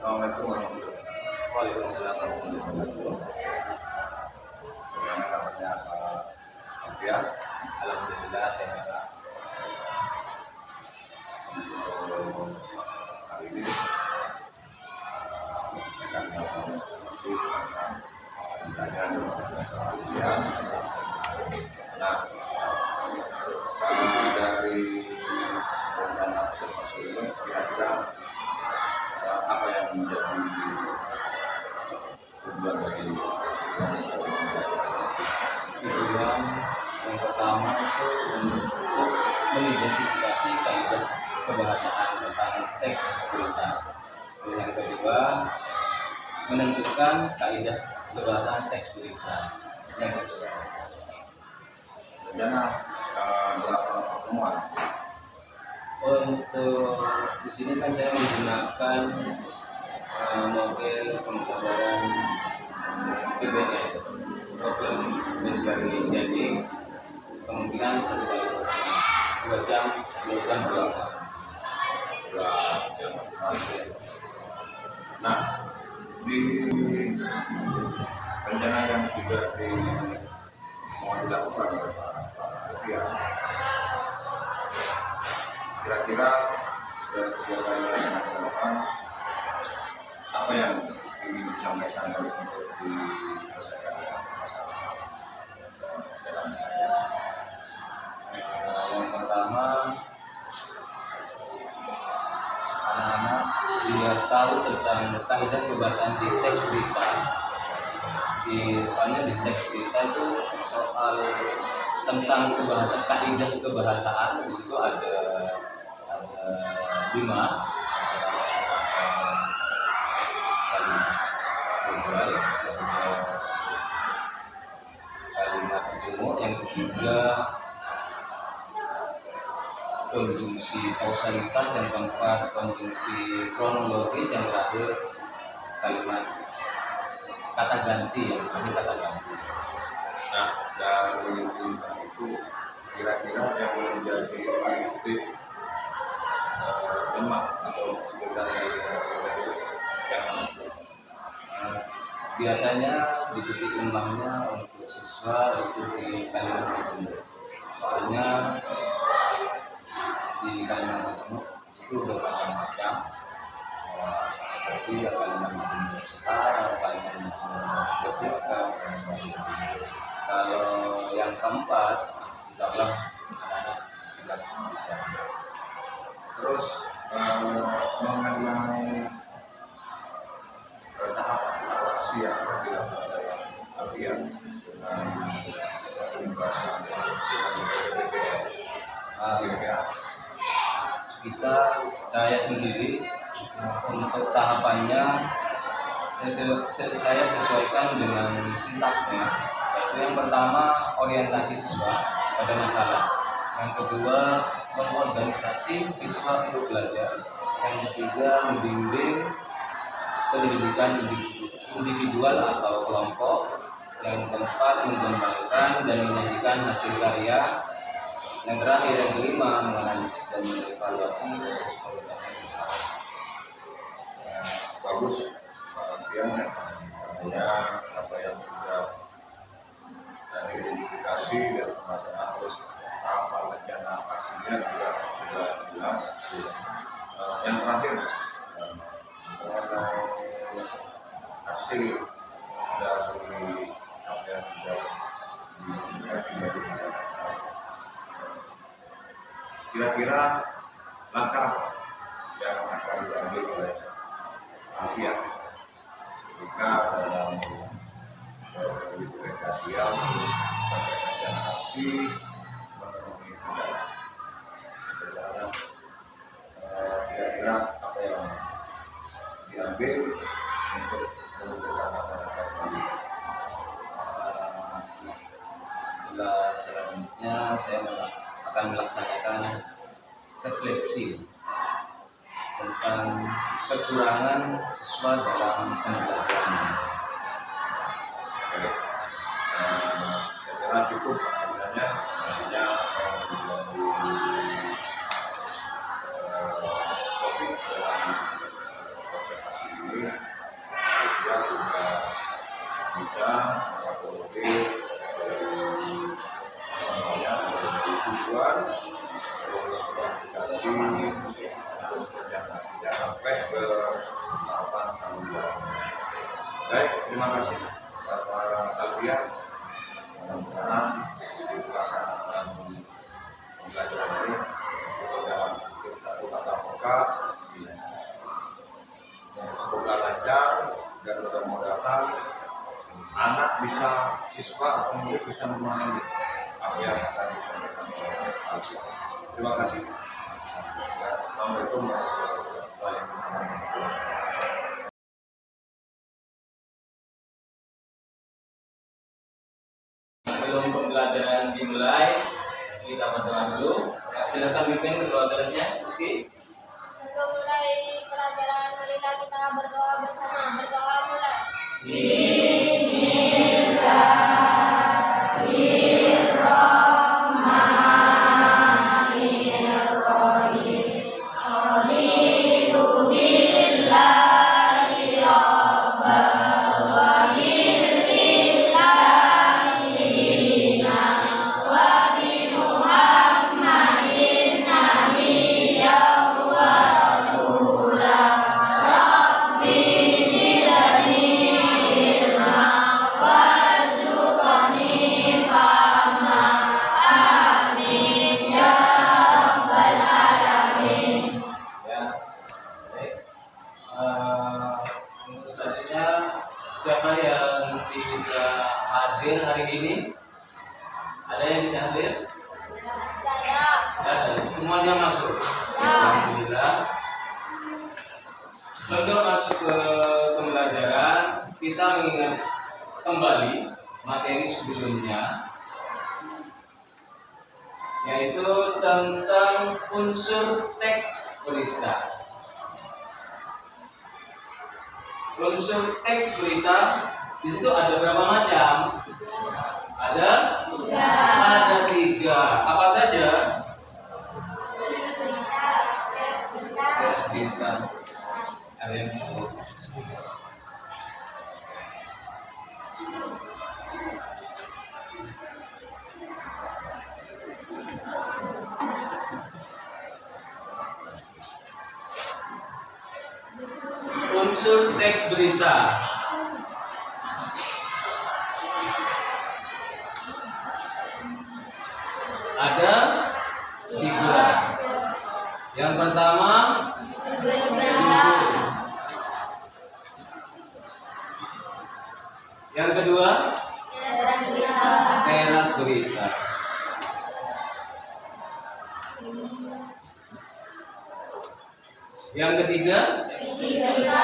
Assalamualaikum warahmatullahi wabarakatuh. Waalaikumsalam warahmatullahi wabarakatuh. Bagaimana kabarnya Pak Alfian? Alhamdulillah sehat Pak. Untuk hari ini saya akan melakukan informasi tentang pertanyaan Pak Alfian. Nah, kalau dari rencana observasi ini kira-kira apa yang menjadi tujuan dari Tujuan yang pertama itu untuk mengidentifikasi kaidah kebahasaan tentang teks berita. Yang kedua, menentukan kaidah kebahasaan teks berita yang sesuai. rencana berapa pertemuan? Untuk di sini kan saya menggunakan model pembayaran PBN, Open Base Learning. Jadi kemungkinan 2 jam, 2 jam berapa? Nah, di rencana yang sudah mau dilakukan oleh Pak Alfian, kira-kira kegiatan yang akan dilakukan apa yang ingin disampaikan untuk diselesaikan dengan masalah dalam Yang pertama, anak-anak biar tahu tentang kaidah kebahasaan di teks berita. Soalnya di teks berita itu soal tentang kaidah kebahasaan. Di situ ada 5 kalimat jumlah, yang ketiga konjungsi kausalitas, yang keempat konjungsi kronologis, yang terakhir kalimat kata ganti, yang terakhir kata ganti. Nah, dari lima itu kira-kira yang menjadi titik lemah atau sekedar yang Biasanya di titik lemahnya untuk siswa itu di kalimat gemuk. Soalnya di kalimat gemuk itu bermacam-macam, seperti ya kalimat gemuk setara, kalimat gemuk ketika. Kalau yang keempat, insya Allah anak-anak tidak bisa. terus mengenai tahapan adaptasi yang dilakukan oleh Alfian dengan pembahasan kira-kira Saya sendiri untuk tahapannya saya sesuaikan dengan sintaknya. Yaitu yang pertama orientasi siswa pada masalah, yang kedua mengorganisasi siswa untuk belajar, yang ketiga membimbing pendidikan individual atau kelompok, yang keempat mengembangkan dan menyajikan hasil karya, yang terakhir yang kelima menganalisis dan mengevaluasi proses pengerjaan misalnya. bagus Pak Alfian, artinya apa yang sudah dari identifikasi dan masalah terus tahapan rencana aksinya juga sudah jelas. Yang terakhir mengenai hasil dari apa yang sudah diidentifikasi dari kira-kira langkah yang akan diambil oleh Alfian ketika dalam implementasian sampai rencana aksi memenuhi kendala kira-kira apa yang diambil untuk menentukan masyarakat sendiri. Setelah selanjutnya saya akan melaksanakan refleksi tentang kekurangan siswa dalam pembelajaran. Oke. Saya kira cukup sebenarnya artinya topik dalam observasi ini terus komunikasi, terus koordinasinya sampai ke tahapan tanggungan. Baik, terima kasih Bapak Alfian. Mudah-mudahan di pelaksanaan pembelajaran ini dalam satu tatap muka semoga lancar dan mudah-mudahan anak bisa, siswa atau murid bisa memahami apa yang akan disampaikan oleh Alfian. Terima kasih. Assalamualaikum warahmatullahi wabarakatuh. Sebelum pembelajaran dimulai, kita berdoa dulu. Ya, silakan pimpin berdoa terusnya, Rizky. Sebelum mulai pelajaran, marilah kita berdoa bersama. Berdoa mulai. Ya, baik. Untuk selanjutnya, siapa yang tidak hadir hari ini? Ada yang tidak hadir? Saya. Ada. Semuanya masuk. Alhamdulillah. Untuk masuk ke pembelajaran, kita mengingat kembali materi sebelumnya, yaitu tentang unsur teks berita. Unsur teks berita di situ ada berapa macam? Ada? Ada 3. Apa saja? Teks berita. Ada yang tahu? Unsur teks berita. Ada 3. Yang pertama, judul. Yang kedua, teras berita. Yang ketiga, isi berita.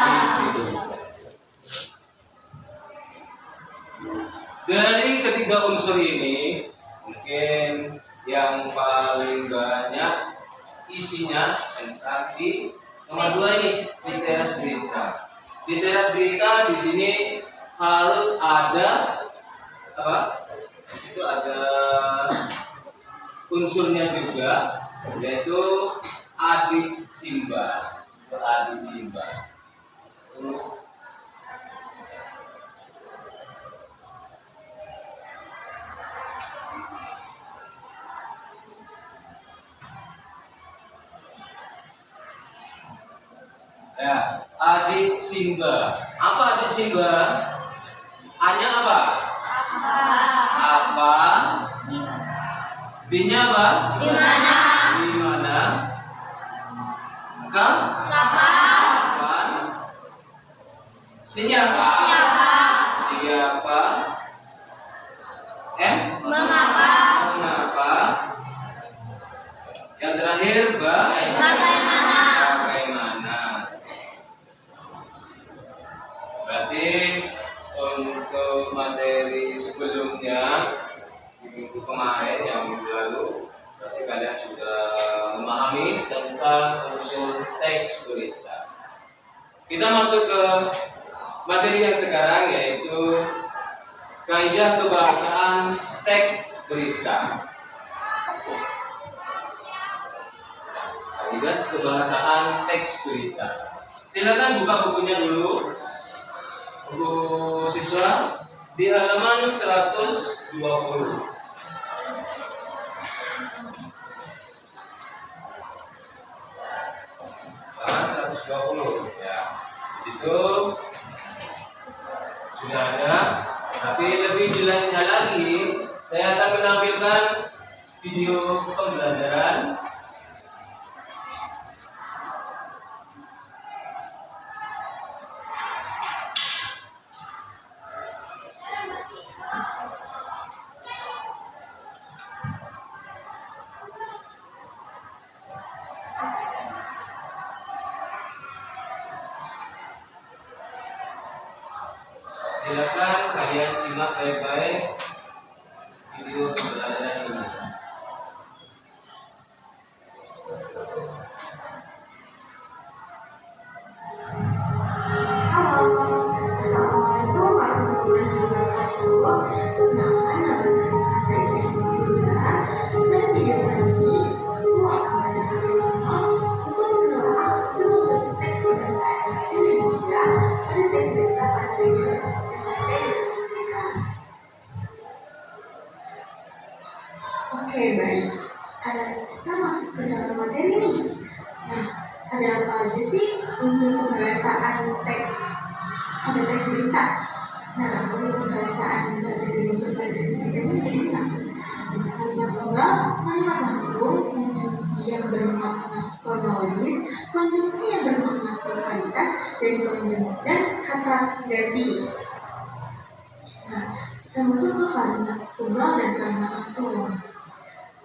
Dari ketiga unsur ini, mungkin yang paling banyak isinya tentang di nomor 2 ini, di teras berita. Di teras berita di sini harus ada apa? Di situ ada unsurnya juga, yaitu adik Simba. Adik Simba. Ya, adik Simba. Apa adik Simba? A-nya apa? Apa? B-nya apa? Di mana? Di mana? Kapan? Siapa? Siapa? Mengapa? Mengapa? Yang terakhir, Bagaimana? Bagaimana? Berarti untuk materi sebelumnya di minggu kemarin, yang minggu lalu, berarti kalian sudah memahami tentang unsur teks berita. Kita masuk ke materi yang sekarang, yaitu kaidah kebahasaan teks berita. Kaidah kebahasaan teks berita. Silakan buka bukunya dulu, buku siswa di halaman 120. Tuh, sudah ada. Tapi lebih jelasnya lagi, saya akan menampilkan video pembelajaran. Silakan kalian simak baik-baik video pembelajaran ini. Halo, Assalamualaikum warahmatullahi wabarakatuh. Perkenalkan, nama saya Sylvia. Pada video kali ini, aku akan mengajak kalian semua untuk menelaah seluruh teks berbahasa Indonesia pada tes berita bahasa Indonesia SMP SMK. Oke, baik. Kita masuk ke dalam materi nih. Nah, ada apa aja sih unsur pembahasaan teks pada teks berita? Nah, unsur pembahasaan bahasa Indonesia pada teks berita ini berita kalimat tunggal, kalimat langsung, konjungsi yang bermakna kronologis, konjungsi yang bermakna kausalitas, dan kata ganti. Nah, kita masuk ke kalimat tunggal dan kalimat langsung.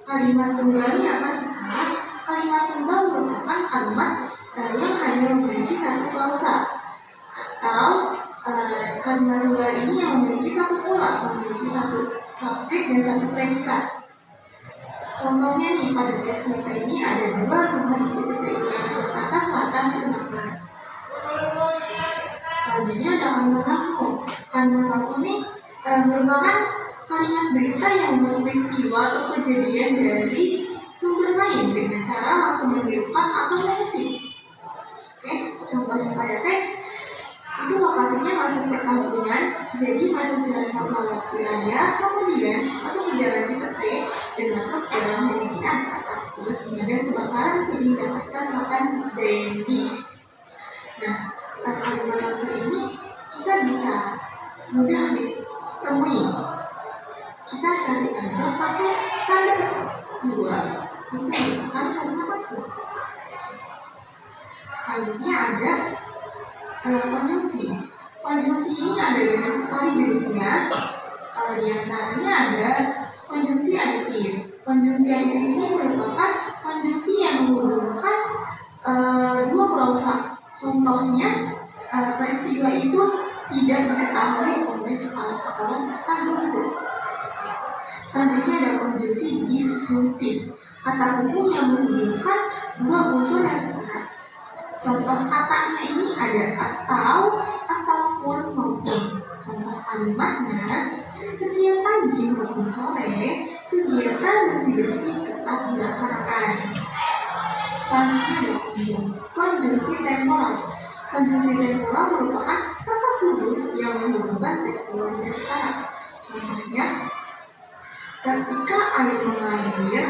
Kalimat tunggal ini apa sih, Kak? Kalimat tunggal merupakan kalimat yang hanya memiliki satu klausa, atau kalimat tunggal ini yang memiliki satu pola, memiliki satu subjek dan satu predikat. Contohnya nih, pada teks berita ini ada dua rumah di situ, yaitu Jakarta Selatan dan Barat. Selanjutnya ada kalimat langsung. Kalimat langsung ini merupakan kalimat berita yang peristiwa atau kejadian dari sumber lain dengan cara langsung menirukan atau negatif. Oke, contohnya pada teks itu lokasinya masuk perkampungan, jadi masuk ke dalam kapal wilayah, kemudian masuk ke jalan Cipete dan masuk ke dalam Jalan terus kemudian kebakaran di Jakarta Selatan Dendi. Nah, kalimat langsung ini kita bisa mudah ditemui. Kita cari aja pakai tanda dua, itu merupakan kalimat langsung. Selanjutnya ada konjungsi. Konjungsi ini ada banyak sekali jenisnya. Di antaranya ada konjungsi aditif. Konjungsi aditif ini merupakan konjungsi yang menggunakan dua klausa. Contohnya, peristiwa itu tidak diketahui oleh kepala sekolah serta guru. Selanjutnya ada konjungsi disjuntif. Kata buku yang menghubungkan dua unsur yang sepakat. Contoh katanya ini ada atau, ataupun, maupun. Contoh kalimatnya, setiap pagi maupun sore, kegiatan bersih-bersih tetap dilaksanakan. Selanjutnya ada konjungsi temporal. Konjungsi temporal merupakan kata huruf yang menghubungkan peristiwa yang sekarang. Contohnya, ketika air mengalir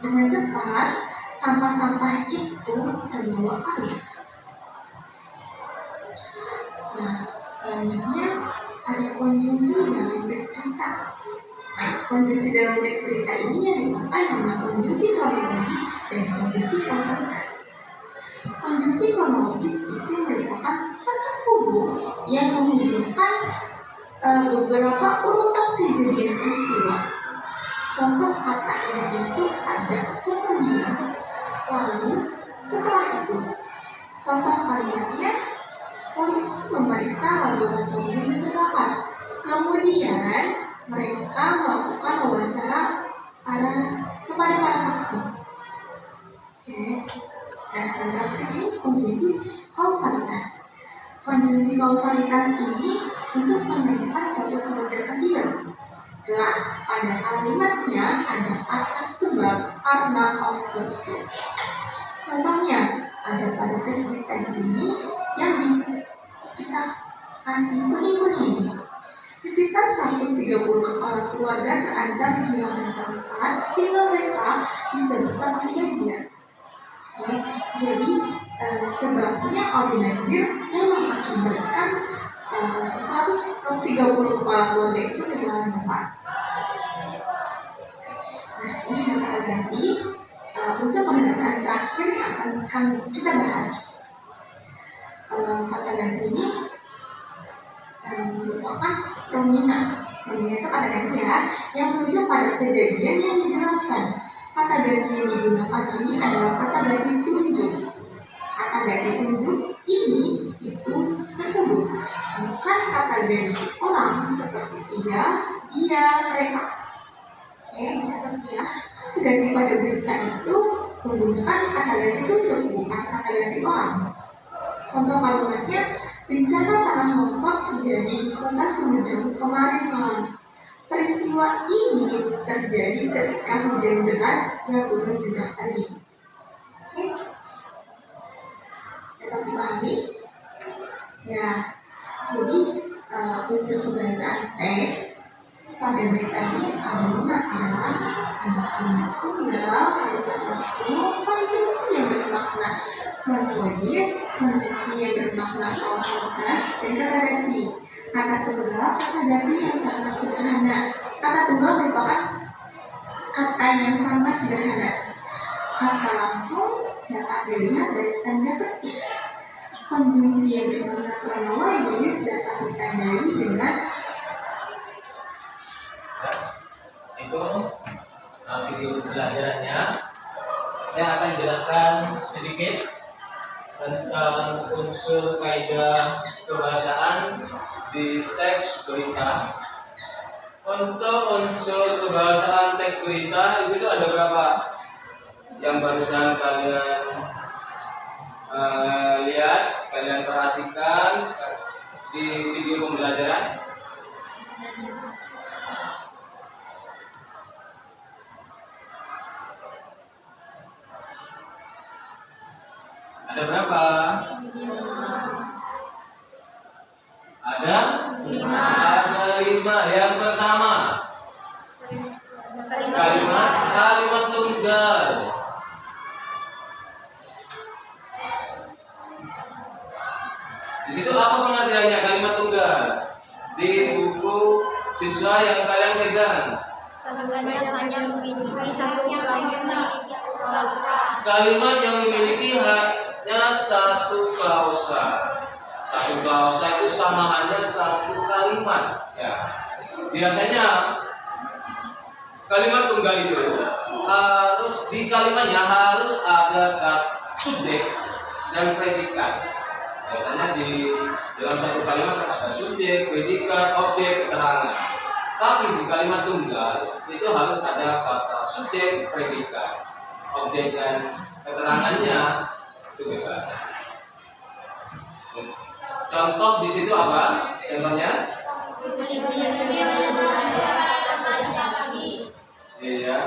dengan cepat, sampah-sampah itu terbawa arus. Nah, selanjutnya ada konjungsi dalam teks berita. Nah, konjungsi dalam teks berita ini yang dipakai adalah konjungsi kronologis dan konjungsi kausalitas. Konjungsi kronologis itu merupakan kata huruf yang menghubungkan beberapa urutan kejadian peristiwa. Contoh katanya itu ada kemudian, lalu, setelah itu. Contoh kalimatnya, polisi memeriksa lalu motornya ditemukan. Kemudian mereka melakukan wawancara kepada para saksi. Oke. Dan terakhir ini konjungsi kausalitas. Konjungsi kausalitas ini untuk menentukan suatu sebab akibat. Jelas pada kalimatnya ada kata sebab, karena, maksud. Contohnya ada pada teks berita di sini yang kita kasih kuning-kuning. Sekitar 130 kepala keluarga terancam kehilangan tempat tinggal mereka disebabkan banjir. Jadi sebabnya ordinansial yang mengakibatkan 130 kepala keluarga itu kehilangan tempat. Nah, ini kita ganti untuk pembahasan terakhir yang akan kita bahas. Kata ganti ini merupakan prominent. Prominent itu kata ganti yang merujuk pada kejadian yang dijelaskan. Kata ganti yang digunakan ini adalah kata ganti tunjuk. Kata ganti tunjuk ini itu tersebut, bukan kata ganti orang seperti dia, mereka. Misalkan ya, ganti pada berita itu menggunakan kata ganti tunjuk, bukan kata ganti orang. Contoh kalimatnya, bencana tanah longsor terjadi di kota Sumedang kemarin malam. Peristiwa ini terjadi ketika hujan deras yang turun sejak tadi. Oke, dapat dipahami? Ya, jadi unsur kebahasaan teks pada berita ini menggunakan ada kalimat tunggal, kalimat langsung, konjungsi yang bermakna morfologis, konjungsi yang bermakna kausalitas, dan kata ganti. Kata tunggal, kata ganti yang sangat sederhana. Kata tunggal merupakan kata yang sangat sederhana. Kata langsung dapat dilihat dari tanda petik. Konjungsi yang bermakna kronologis dapat ditandai dengan itu video pembelajarannya. Saya akan jelaskan sedikit tentang unsur kaidah kebahasaan di teks berita. Untuk unsur kebahasaan teks berita di situ ada berapa? Yang barusan kalian lihat, kalian perhatikan di video pembelajaran. Ada berapa? Ada 5. Ada 5. Yang pertama, kalimat tunggal. Di situ apa pengertiannya kalimat tunggal? Di buku siswa yang kalian pegang. Hanya memiliki satu klausa. Kalimat yang memiliki hanya satu klausa. Satu klausa itu samaannya satu kalimat. Ya. Biasanya kalimat tunggal itu harus di kalimatnya harus ada subjek dan predikat. Biasanya di dalam satu kalimat ada subjek, predikat, objek, keterangan. Tapi di kalimat tunggal itu harus ada kata subjek, predikat, objek dan keterangannya itu bebas. Contoh di situ apa? Contohnya? Iya.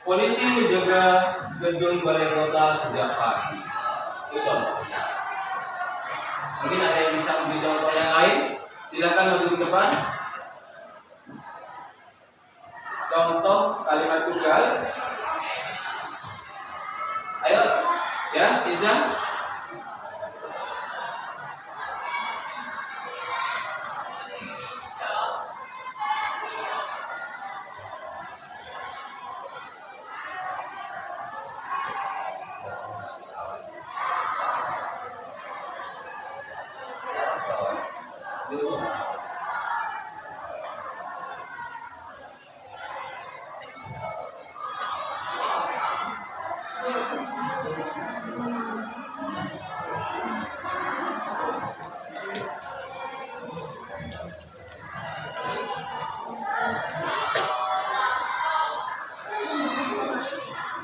Polisi menjaga gedung balai kota sejak pagi. Itu contohnya. Mungkin ada yang bisa memberi contoh yang lain? Silakan maju ke depan. Contoh kalimat tunggal. Ayo, ya, bisa.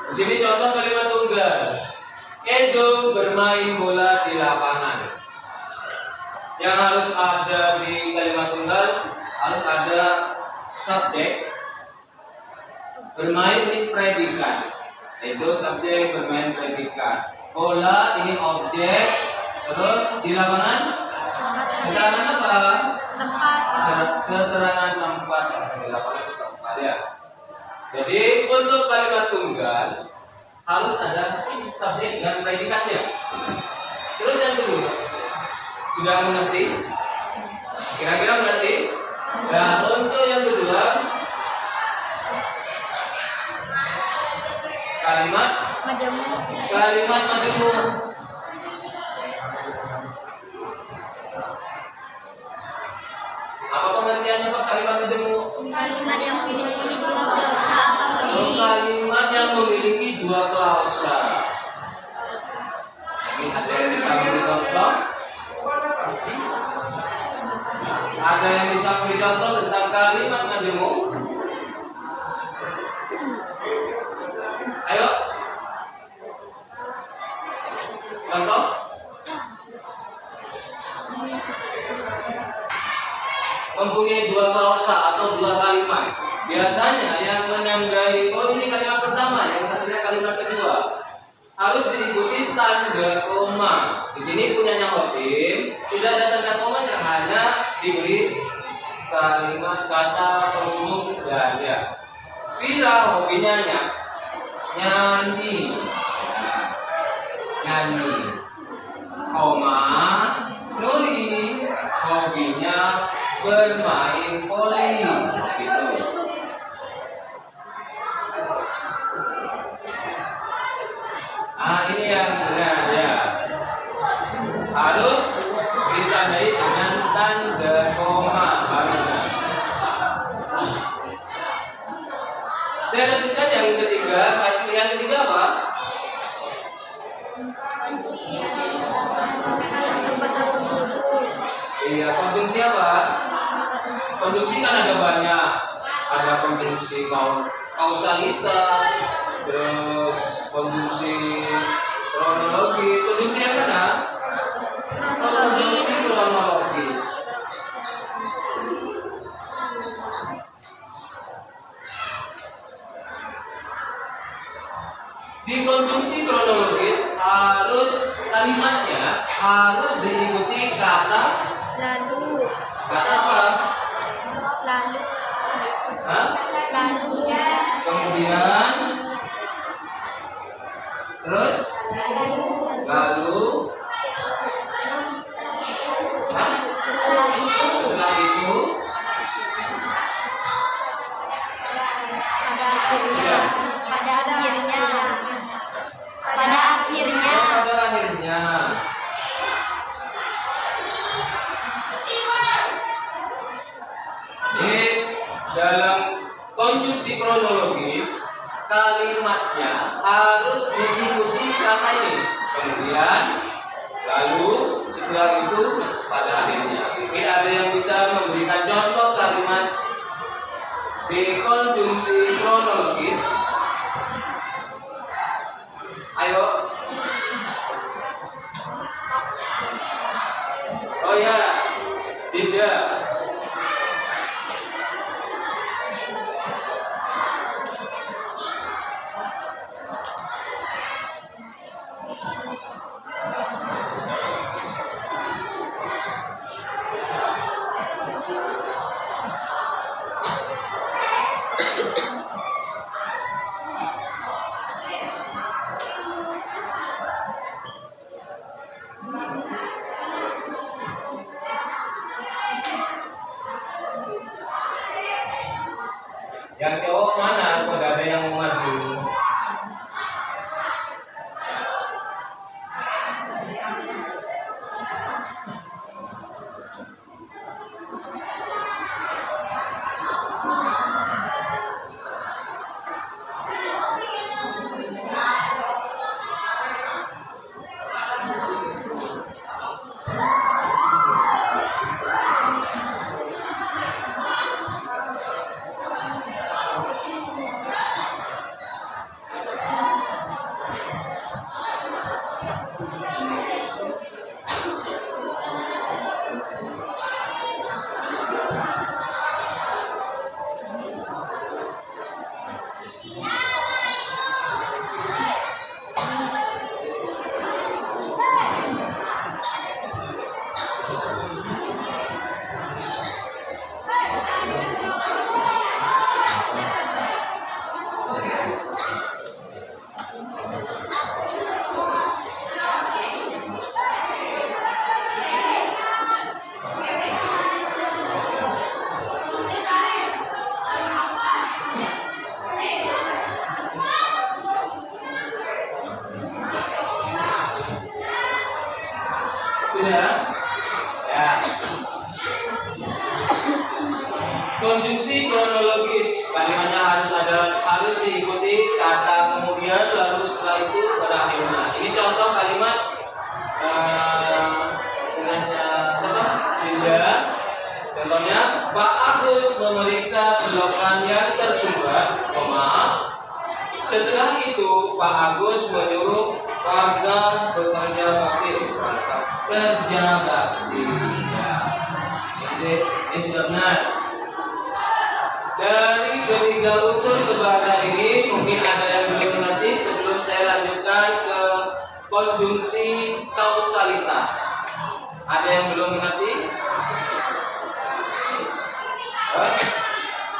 Di sini contoh kalimat tunggal. Edo bermain bola di lapangan. Yang harus ada di kalimat tunggal harus ada subjek. Bermain ini predikat. Edo subjek, bermain predikat. Bola ini objek. Terus di lapangan keterangan apa? Tempat. Keterangan tempat. Di lapangan itu tempat ya. Jadi untuk kalimat tunggal harus ada subjek dan predikatnya. Terus yang kedua, sudah mengerti? Kira-kira mengerti? Nah, untuk yang kedua, kalimat majemuk. Apa pengertiannya Pak kalimat majemuk? Kalimat yang memiliki dua klausa atau lebih. Kalimat yang memiliki dua klausa. Ini ada yang bisa memberi contoh? Ada yang bisa memberi contoh tentang kalimat majemuk? Ayo. Contoh? Mempunyai dua klausa atau dua kalimat. Biasanya yang menandai ini kalimat pertama, yang satunya kalimat kedua. Harus diikuti tanda koma. Di sini punyanya Hotim, tidak ada tanda koma yang hanya diberi kalimat kata penghubung dada. Vira hobinya nyanyi, nyanyi. Koma, Nuri hobinya bermain voli. Gitu. Ini yang benar ya. Harus ditandai dengan tanda koma barunya. Saya lanjutkan yang ketiga. Yang ketiga apa? Iya, konjungsi apa? Konjungsi kan ada banyak. Ada konjungsi kausalitas, terus konjungsi kronologis. Konjungsi yang mana? Konjungsi kronologis. Di konjungsi kronologis harus kalimatnya harus diikuti kata Lalu. kata apa? Lalu. Hah? Lalu. Kemudian terus lalu hah? Setelah itu. Setelah itu Pada akhirnya. Pada akhirnya. Pada akhirnya. pada akhirnya. Ini dalam konjungsi kronologis kalimatnya harus mengikuti kata ini. Kemudian, lalu, setelah itu, pada akhirnya. Mungkin ada yang bisa memberikan contoh kalimat di konjungsi kronologis. Ayo. Oh ya, tidak. Sudah? Ya. Konjungsi kronologis, kalimatnya harus diikuti kata kemudian lalu setelah itu berakhirnya. Ini contoh kalimat dengan siapa? Linda. Contohnya, Pak Agus memeriksa selokan yang tersumbat, setelah itu Pak Agus menyuruh warga bekerja bakti. Kerja bakti. Ya. Ini sudah benar. Dari ketiga unsur kebahasa ini mungkin ada yang belum mengerti sebelum saya lanjutkan ke konjungsi kausalitas. Ada yang belum mengerti?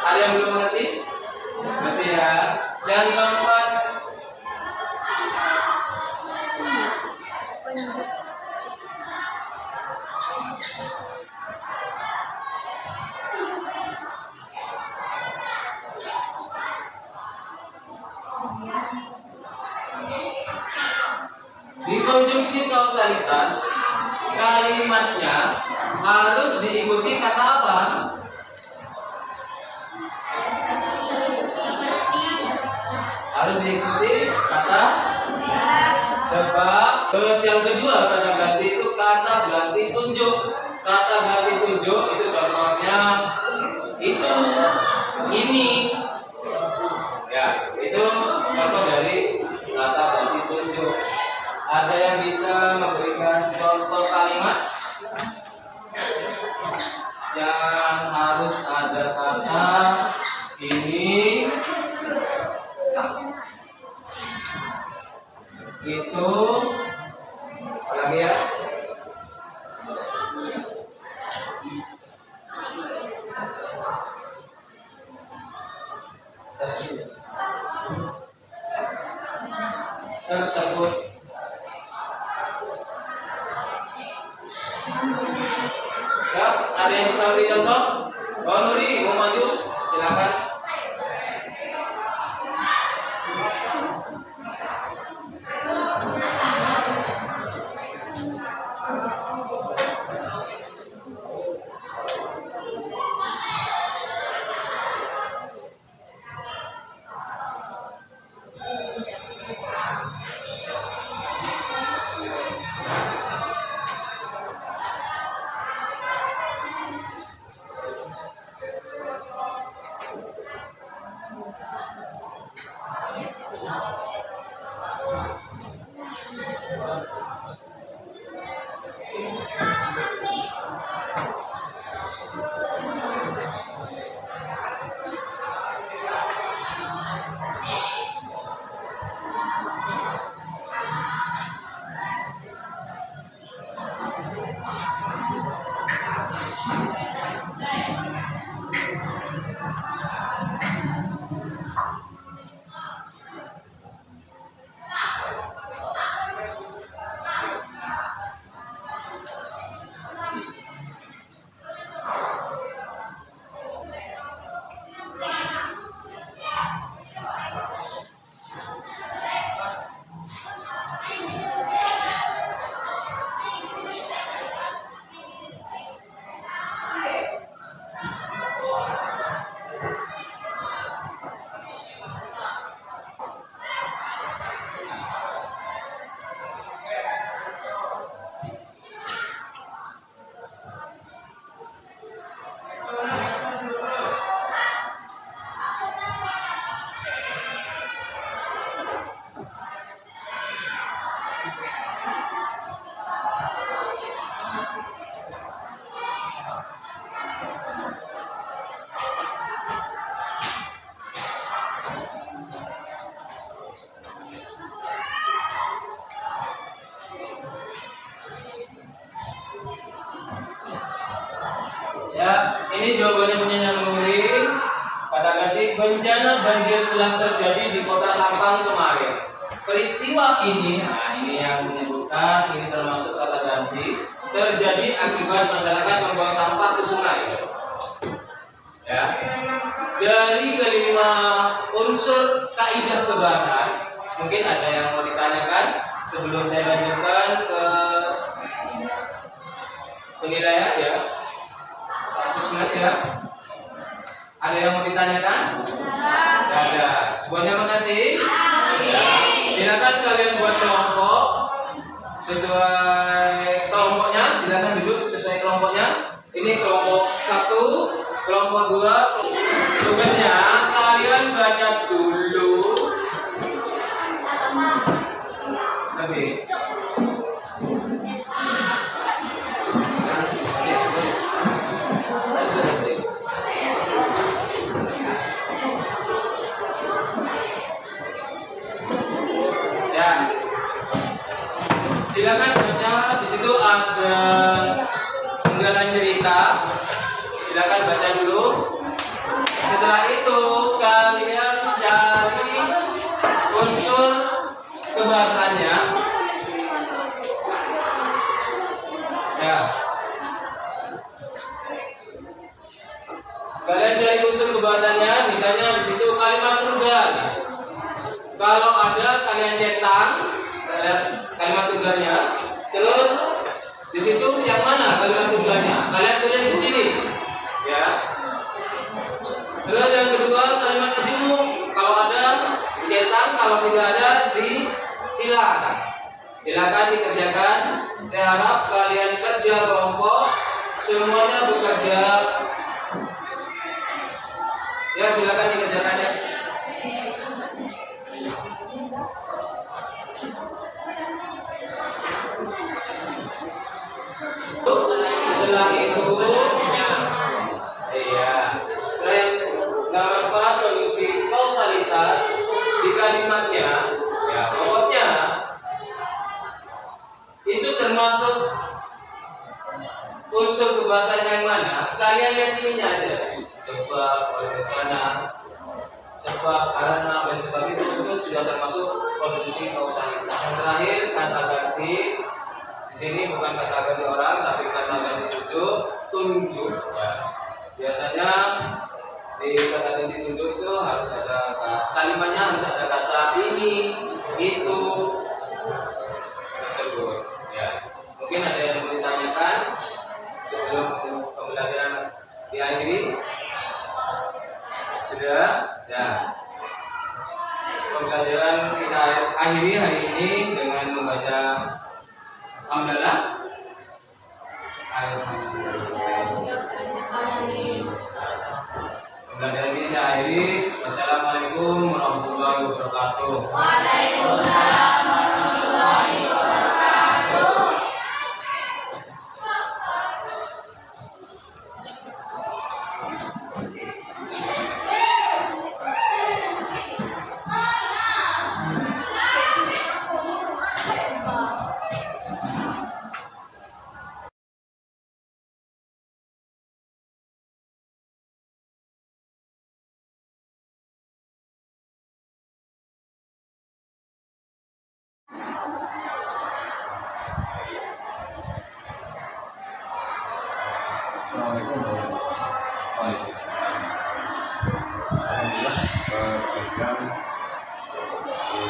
Ada yang belum mengerti? Berarti ya. Dan keempat, di konjungsi kausalitas kalimatnya harus diikuti kata apa? Harus diikuti kata sebab. Terus yang kedua kata ganti itu kata ganti tunjuk. Kata ganti tunjuk itu contohnya itu, ini. Ya, itu contoh dari kata ganti tunjuk. Ada yang bisa memberikan contoh kalimat yang harus ada kata ini, itu, apa lagi ya? Tersebut. Ya, ada yang bisa beri contoh? Bang Nuri mau maju? Silakan. Ya, ini jawabannya punya Nuri. Kata ganti, bencana banjir telah terjadi di kota Sampang kemarin. Peristiwa ini, nah ini yang menyebutkan, ini termasuk kata ganti, terjadi akibat masyarakat membuang sampah ke sungai. Ya, dari kelima unsur kaidah kebahasaan, mungkin ada yang mau ditanyakan sebelum saya lanjutkan ke penilaian ya, asesmen ya. Ada yang mau ditanyakan? Tidak ada. Semuanya mengerti? Silakan kalian buat kelompok sesuai kelompoknya. Silakan duduk sesuai kelompoknya. Ini kelompok 1, kelompok 2. Tugasnya kalian baca dulu. Oke. Ya. Silakan baca, di situ ada penggalan cerita. Silakan baca dulu. Setelah itu kalian cari unsur kebahasannya. Ya. Kalian cari unsur kebahasannya, misalnya di situ kalimat tunggal. Kalau ada kalian cetak kalimat tunggalnya. Terus di situ yang mana kalimat tunggalnya? Kalian tulis di sini. Ya. Terus yang kedua kalimat kejumung. Kalau ada dicetak, kalau tidak ada disilakan. Silakan dikerjakan. Saya harap kalian kerja kelompok, semuanya bekerja. Ya, silakan dikerjakannya. Setelah itu, iya, nomor 4 produksi kausalitas di kalimatnya. Ya, pokoknya itu termasuk unsur kebahasan yang mana? Kalian lihat ini aja. Sebab, oleh karena, sebab, karena, oleh sebab itu sudah termasuk produksi kausalitas. Yang terakhir kata ganti. Di sini bukan kata ganti orang, tapi kata ganti tunjuk. Ya. Biasanya di kata ganti tunjuk itu harus ada kalimatnya, harus ada kata ini, itu, tersebut. Ya. Mungkin ada yang mau ditanyakan sebelum pembelajaran diakhiri. Sudah? Ya. Pembelajaran kita akhiri hari ini dengan membaca Alhamdulillah. Pembelajaran ini saya akhiri. Wassalamualaikum warahmatullahi wabarakatuh. Waalaikumsalam warahmatullahi wabarakatuh. Assalamualaikum warahmatullahi wabarakatuh. Alhamdulillah berikan presentasi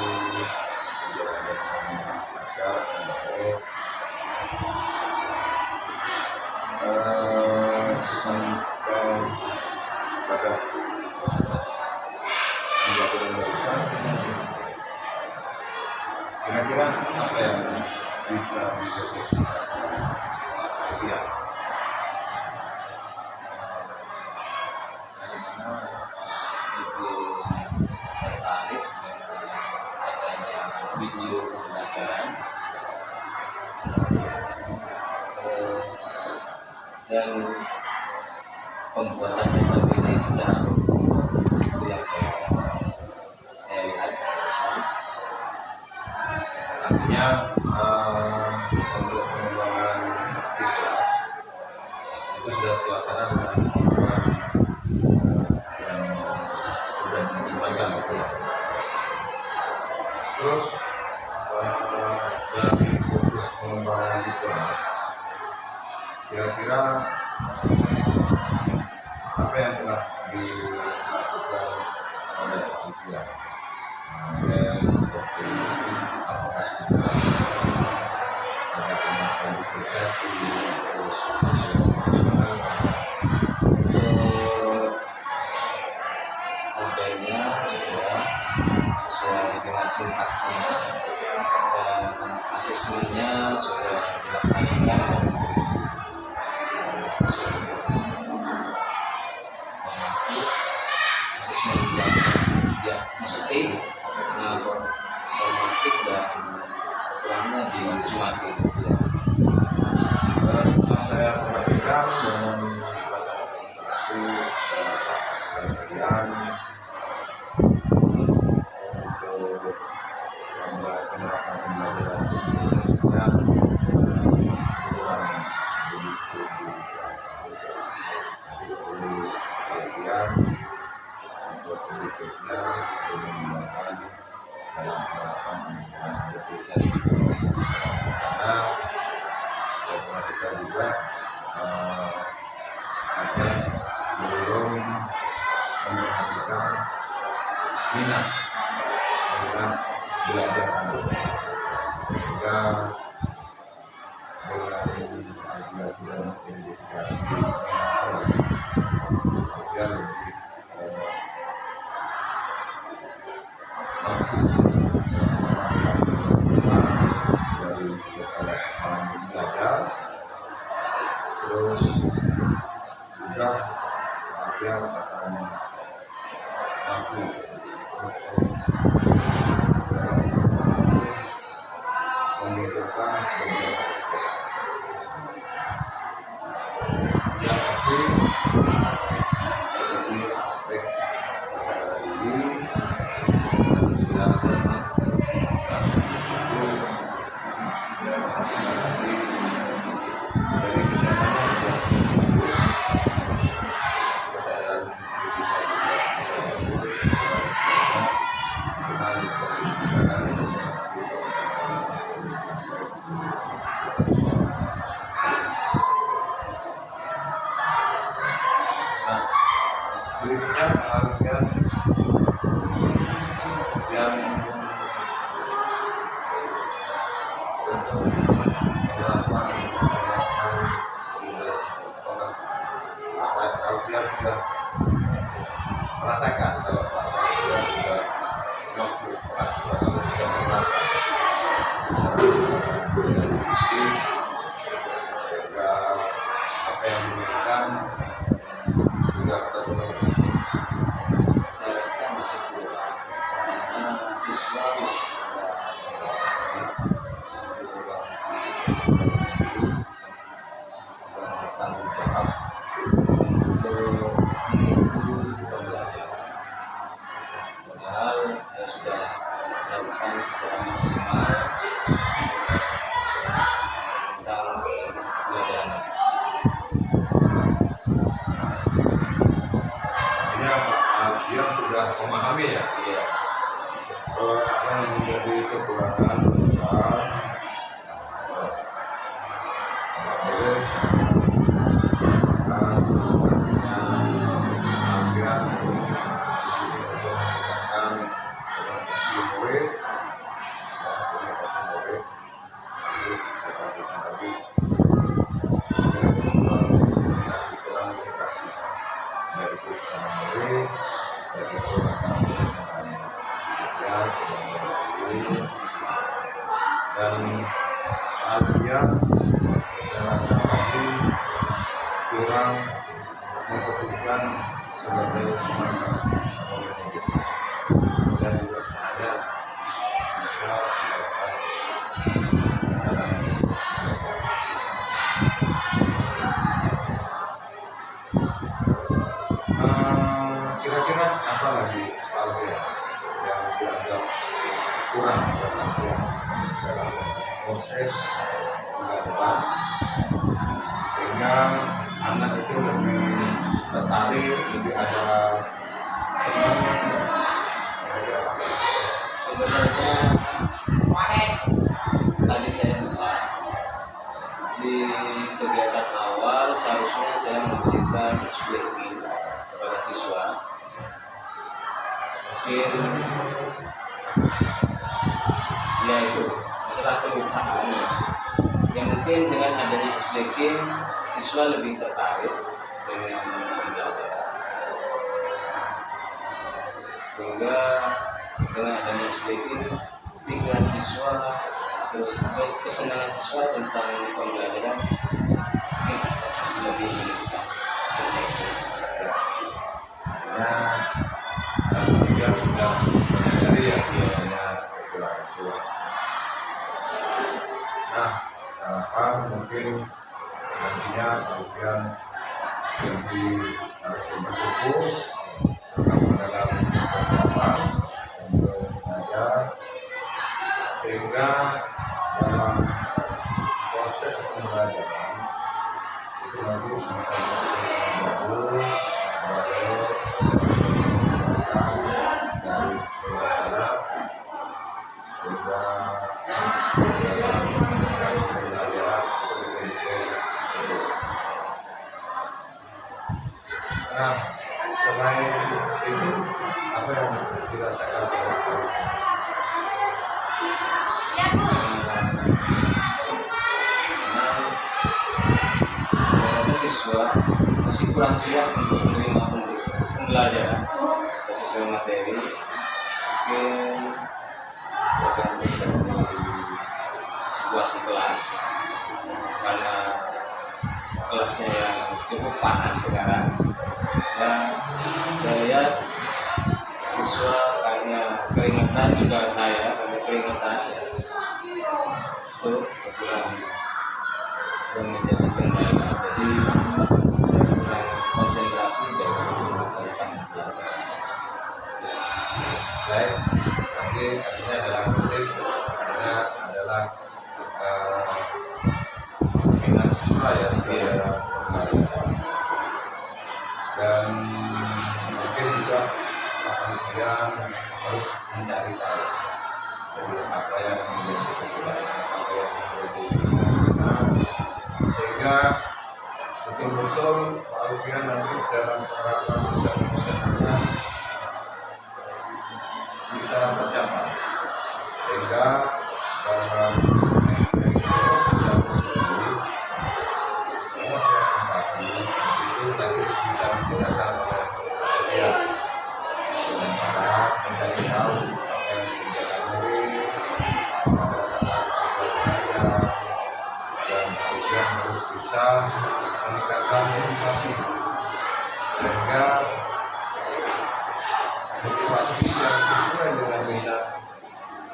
sampai pada pembelajaran barusan. Kira-kira apa yang bisa direfleksikan kalian? Tertarik dengan adanya video pembelajaran dan pembuatan materi secara itu yang saya lihat. Artinya untuk pengembangan di kelas itu sudah terlaksana dengan tujuan yang sudah disesuaikan gitu ya. Terus dari fokus pengembangan di kelas, kira-kira apa yang telah dilakukan oleh panitia? Seperti apakah sudah ada pendapat terus sintaknya dan asesmennya sudah dilaksanakan sesuai asesmen diagnostik normatif dan kurangnya di Sumatera. Setelah saya perhatikan dengan pelaksanaan administrasi kemudian untuk penerapan pembelajaran organisasinya kurang begitu perhatian untuk berikutnya menggunakan dalam penerapan pembelajaran organisasi karena saya perhatikan juga ada belum memperhatikan minat belajar anak sehingga dengan belajar identifikasi dia lebih mampu dari keseluruhan belajar terus juga dia akan mampu memikirkan beberapa aspek yang pasti seperti aspek kesadaran diri, kesadaran dari kesadaran sudah bagus, kesadaran berikutnya harusnya yang Alfian sudah merasakan kalau Pak Alfian sudah mampu atau sudah menerapkan dengan disiplin sehingga apa yang diinginkan sudah terpenuhi. Saya rasa masih kurang karena siswa masih bertanggung jawab untuk mengikuti pembelajaran. Padahal saya sudah lakukan secara maksimal tentang pembelajaran. Ini Pak Alfian sudah memahami ya Iya, apa yang menjadi kekurangan besar terus Alfian di sini untuk menggunakan komunikasi murid itu saya perhatikan tadi komunikasi komunikasi dari sama murid dari orang ya sebagai dan Alfian saya rasa tadi kurang memposisikan sebagai pemain dan juga ada bisa melakukan kira-kira apa lagi Pak Alfian yang dianggap kurang perhatian dalam proses pembelajaran sehingga anak itu lebih tertarik, lebih ada senang. sebenarnya tadi saya lupa di kegiatan awal seharusnya saya memberikan SBQ kepada siswa. Mungkin ya itu masalah permintaan yang mungkin dengan adanya SBQ siswa lebih tertarik dengan pembelajaran sehingga dengan adanya SBY ini pikiran siswa terus kesenangan siswa tentang pembelajaran ini lebih meningkat. Karena dia sudah menyadari ya biayanya kekurangan tua. Nah, harapan mungkin nantinya kalian lebih harus lebih fokus terutama dalam persiapan untuk belajar, sehingga dalam proses pembelajaran itu nanti bisa bagus, baik dari pelajaran sehingga dalam proses pembelajaran itu betul-betul. Nah, selain itu apa yang dirasakan oleh Rasa siswa masih kurang siap untuk menerima pembelajaran sesuai materi, mungkin tergantung dari situasi kelas, karena kelasnya yang cukup panas sekarang. Dan saya lihat siswa karena keringetan, juga saya karena keringetan itu kurang menjadi kendala, jadi saya kurang konsentrasi dan melaksanakan belajar. baik, nanti artinya adalah penting karena adalah minat siswa ya sebenarnya pembelajaran, dan mungkin juga kalian harus mencari tahu dari apa yang menjadi kekurangan, apa yang menjadi kekurangan, sehingga betul-betul kalian nanti dalam penerapan sosial emosional bisa tercapai, sehingga dalam ekspresi sosial sendiri emosi empati itu nanti bisa digunakan oleh kalian sementara mencari tahu apa yang dikerjakan murid pada saat belajar, dan kemudian harus bisa meningkatkan motivasi sehingga motivasi yang sesuai dengan minat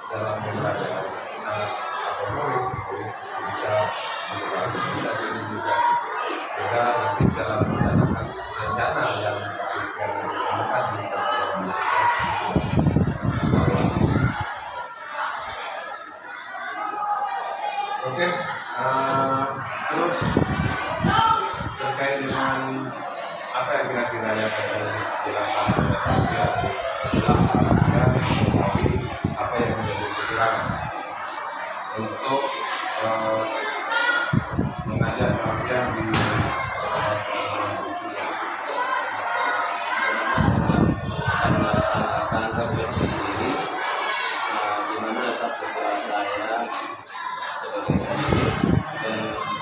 dalam belajar atau murid bisa diindikasi, sehingga nanti dalam menjalankan rencana yang akan dilakukan. Oke, terus terkait dengan apa yang kira-kira yang akan dilakukan oleh kalian setelah kalian mengetahui apa yang menjadi kekurangan untuk mengajar kalian di akan melaksanakan refleksi diri, di mana letak kekurangan saya sebagai pendidik dan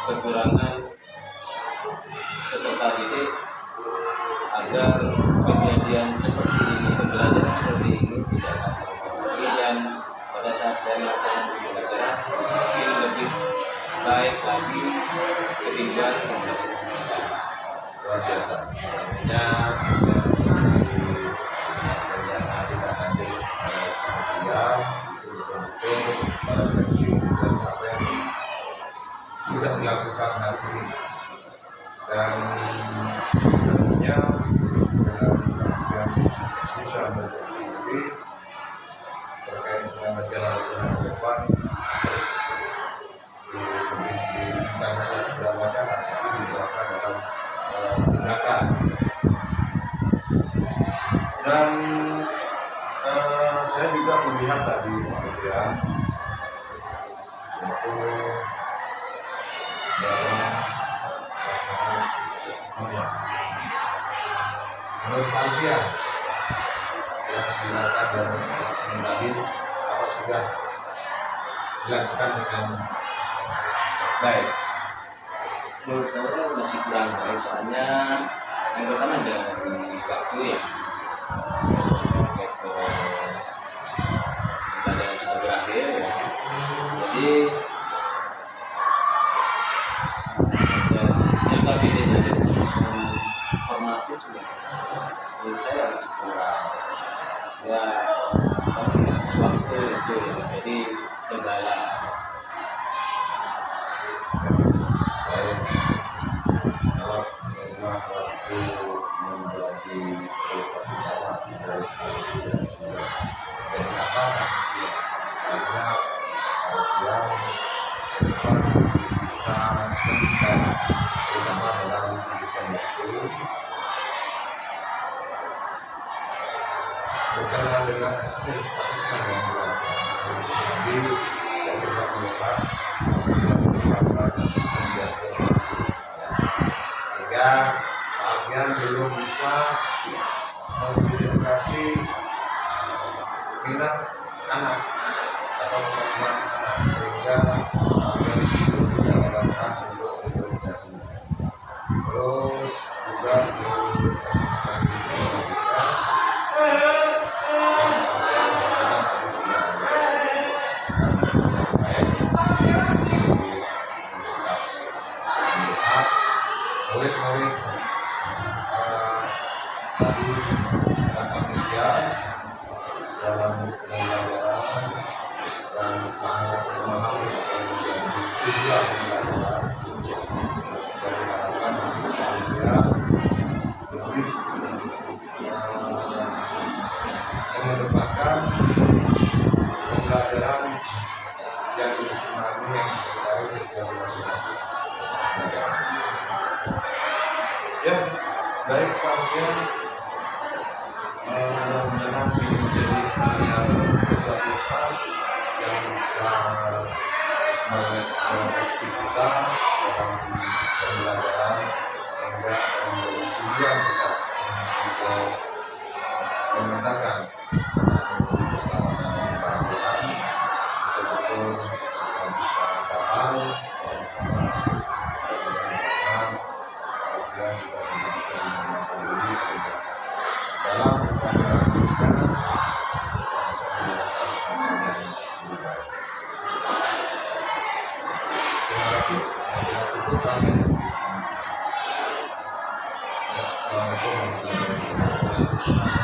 kekurangan peserta didik, agar kejadian seperti ini, pembelajaran seperti ini tidak akan terulang. Dan pada saat saya melaksanakan pembelajaran mungkin lebih baik lagi ketimbang pembelajaran sekarang. luar biasa. Artinya rencana tidak nanti kalian betul-betul merefleksi dan apa yang sudah dilakukan hari ini, dan tentunya dengan kalian bisa merefleksi diri terkait dengan perjalanan ke depan, terus bukan hanya sekedar wacana tapi diterapkan dalam tindakan. Dan saya juga melihat tadi kemudian itu dalam pasangan sesungguhnya menurut kalian yang dilakukan dalam asesmen tadi apa sudah dilakukan dengan baik? Menurut saya masih kurang baik, soalnya yang pertama dari waktu ya, Jadi ya LKPD itu sistem formatif ya, menurut saya harus kurang ya, tapi masih waktu itu ya, jadi kendala. Baik, kalau memang waktu menjadi prioritas utama dari dari apa ya, karena yang bisa mendesain, terutama dalam desain itu berkenaan dengan asesmen yang dilakukan. Jadi saya juga melihat melakukan asesmen biasa, sehingga alfian belum bisa mengidentifikasi minat anak atau kemampuan anak, sehingga alfian belum bisa melakukan untuk visualisasi. Terus juga di asesmen murid-murid tadi sangat antusias dalam pembelajaran dan sangat memahami tujuan pembelajaran, dan diharapkan dia lebih yang merupakan pembelajaran yang disenangi yang disukai sesuai dengan ya. Baik, kemudian mudah-mudahan ini menjadi sesuatu hal yang bisa merefleksi kita dalam pembelajaran, sehingga menjadi tujuan kita untuk memetakan keselamatan pelajaran betul-betul bisa paham dan juga bisa menentukan diri dalam pembelajaran kita bisa mendapatkan hal yang lebih baik. Terima kasih. Kita tutup kami. Assalamualaikum warahmatullahi wabarakatuh.